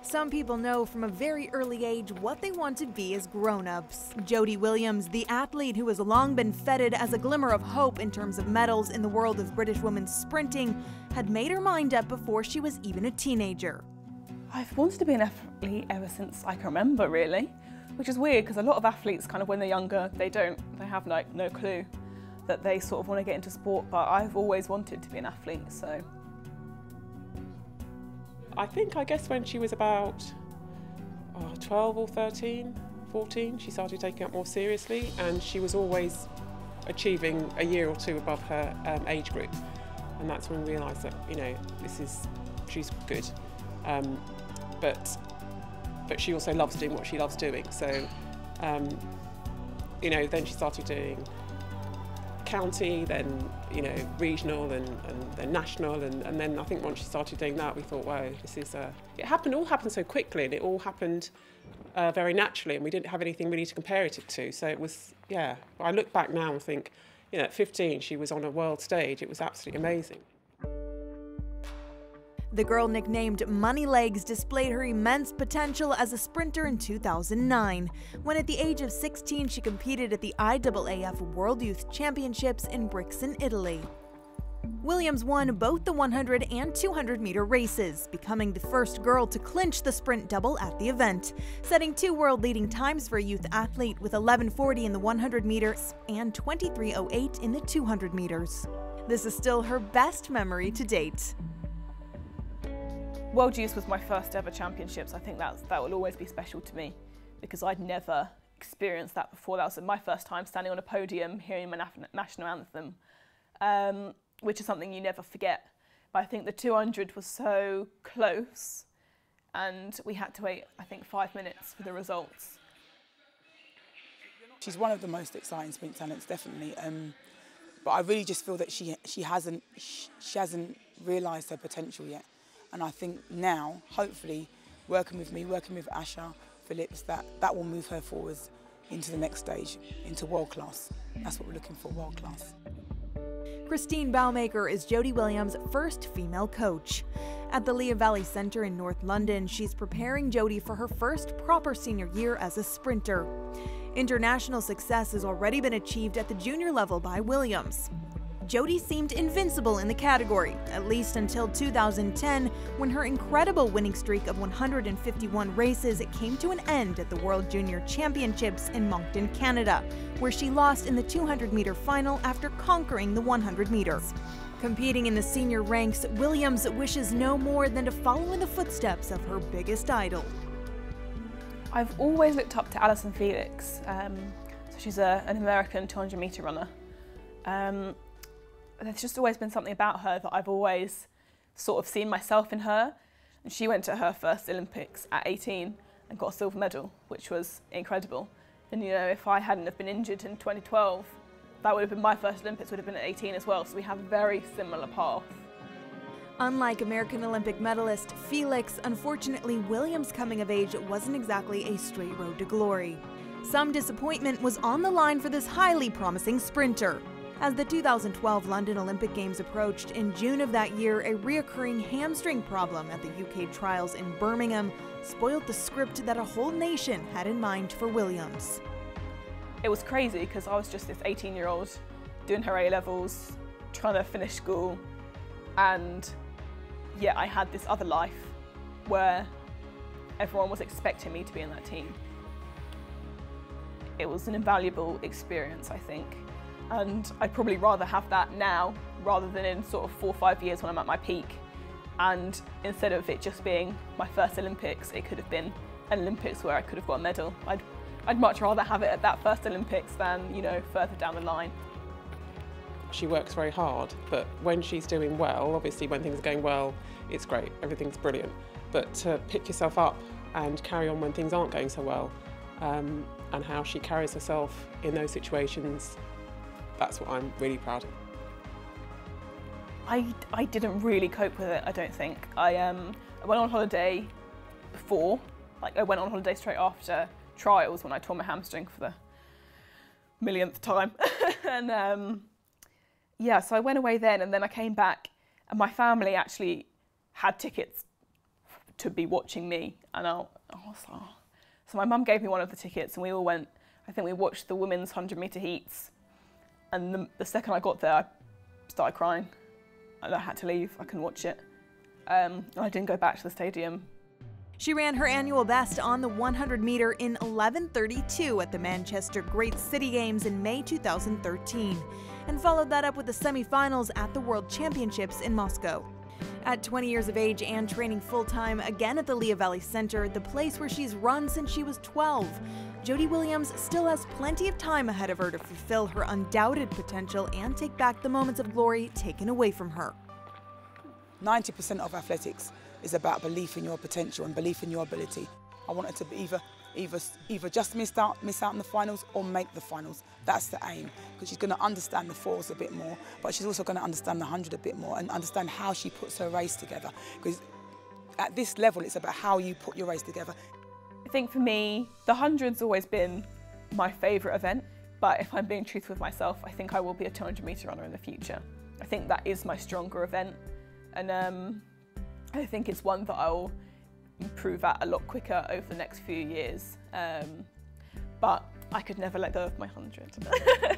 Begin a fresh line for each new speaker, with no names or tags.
Some people know from a very early age what they want to be as grown-ups. Jodie Williams, the athlete who has long been feted as a glimmer of hope in terms of medals in the world of British women's sprinting, had made her mind up before she was even a teenager.
I've wanted to be an athlete ever since I can remember, really, which is weird because a lot of athletes, kind of when they're younger, they have like no clue that they sort of want to get into sport, but I've always wanted to be an athlete, so.
I guess when she was about 12 or 13, 14, she started taking it more seriously, and she was always achieving a year or two above her age group. And that's when we realised that, you know, she's good. But she also loves doing what she loves doing. So, you know, then she started doing county, then, you know, regional, and then national, and then I think once she started doing that, we thought, wow, this is it all happened so quickly, and it all happened very naturally, and we didn't have anything really to compare it to. So it was, yeah. I look back now and think, you know, at 15, she was on a world stage. It was absolutely amazing.
The girl nicknamed Money Legs displayed her immense potential as a sprinter in 2009, when at the age of 16 she competed at the IAAF World Youth Championships in Brixen, Italy. Williams won both the 100 and 200 meter races, becoming the first girl to clinch the sprint double at the event, setting 2 world-leading times for a youth athlete with 11:40 in the 100 meters and 23:08 in the 200 meters. This is still her best memory to date.
World Youth was my first ever championships. I think that will always be special to me because I'd never experienced that before. That was my first time standing on a podium, hearing my national anthem, which is something you never forget. But I think the 200 was so close, and we had to wait, I think, 5 minutes for the results.
She's one of the most exciting sprint talents, definitely. But I really just feel that she hasn't realised her potential yet. And I think now, hopefully, working with me, working with Asha Phillips, that will move her forwards into the next stage, into world class. That's what we're looking for, world class.
Christine Baumaker is Jodie Williams' first female coach. At the Lea Valley Centre in North London, she's preparing Jodie for her first proper senior year as a sprinter. International success has already been achieved at the junior level by Williams. Jodie seemed invincible in the category, at least until 2010, when her incredible winning streak of 151 races came to an end at the World Junior Championships in Moncton, Canada, where she lost in the 200-meter final after conquering the 100 meters. Competing in the senior ranks, Williams wishes no more than to follow in the footsteps of her biggest idol.
I've always looked up to Allyson Felix. So she's an American 200-meter runner. There's just always been something about her that I've always sort of seen myself in her. And she went to her first Olympics at 18 and got a silver medal, which was incredible. And you know, if I hadn't have been injured in 2012, that would have been my first Olympics, would have been at 18 as well. So we have a very similar path.
Unlike American Olympic medalist Felix, unfortunately Williams' coming of age wasn't exactly a straight road to glory. Some disappointment was on the line for this highly promising sprinter. As the 2012 London Olympic Games approached, in June of that year, a reoccurring hamstring problem at the UK trials in Birmingham spoiled the script that a whole nation had in mind for Williams.
It was crazy because I was just this 18-year-old doing her A-levels, trying to finish school, and yet I had this other life where everyone was expecting me to be in that team. It was an invaluable experience, I think. And I'd probably rather have that now rather than in sort of 4 or 5 years when I'm at my peak. And instead of it just being my first Olympics, it could have been an Olympics where I could have got a medal. I'd much rather have it at that first Olympics than, you know, further down the line.
She works very hard, but when she's doing well, obviously when things are going well, it's great, everything's brilliant. But to pick yourself up and carry on when things aren't going so well, and how she carries herself in those situations, that's what I'm really proud of.
I didn't really cope with it, I don't think. I went on holiday before, like I went on holiday straight after trials when I tore my hamstring for the millionth time. And yeah, so I went away then, and then I came back and my family actually had tickets to be watching me. And I was like, oh. So my mum gave me one of the tickets and we all went. I think we watched the women's 100-metre heats, and the second I got there, I started crying and I had to leave. I couldn't watch it. And I didn't go back to the stadium.
She ran her annual best on the 100-meter in 11:32 at the Manchester Great City Games in May 2013, and followed that up with the semi-finals at the World Championships in Moscow. At 20 years of age and training full-time again at the Lehigh Valley Center, the place where she's run since she was 12, Jodie Williams still has plenty of time ahead of her to fulfill her undoubted potential and take back the moments of glory taken away from her.
90% of athletics is about belief in your potential and belief in your ability. I want her to be either just miss out in the finals or make the finals. That's the aim, because she's going to understand the 4s a bit more, but she's also going to understand the 100 a bit more and understand how she puts her race together. Because at this level, it's about how you put your race together.
I think for me, the 100's always been my favourite event, but if I'm being truthful with myself, I think I will be a 200-metre runner in the future. I think that is my stronger event, and I think it's one that I'll improve at a lot quicker over the next few years. But I could never let go of my 100.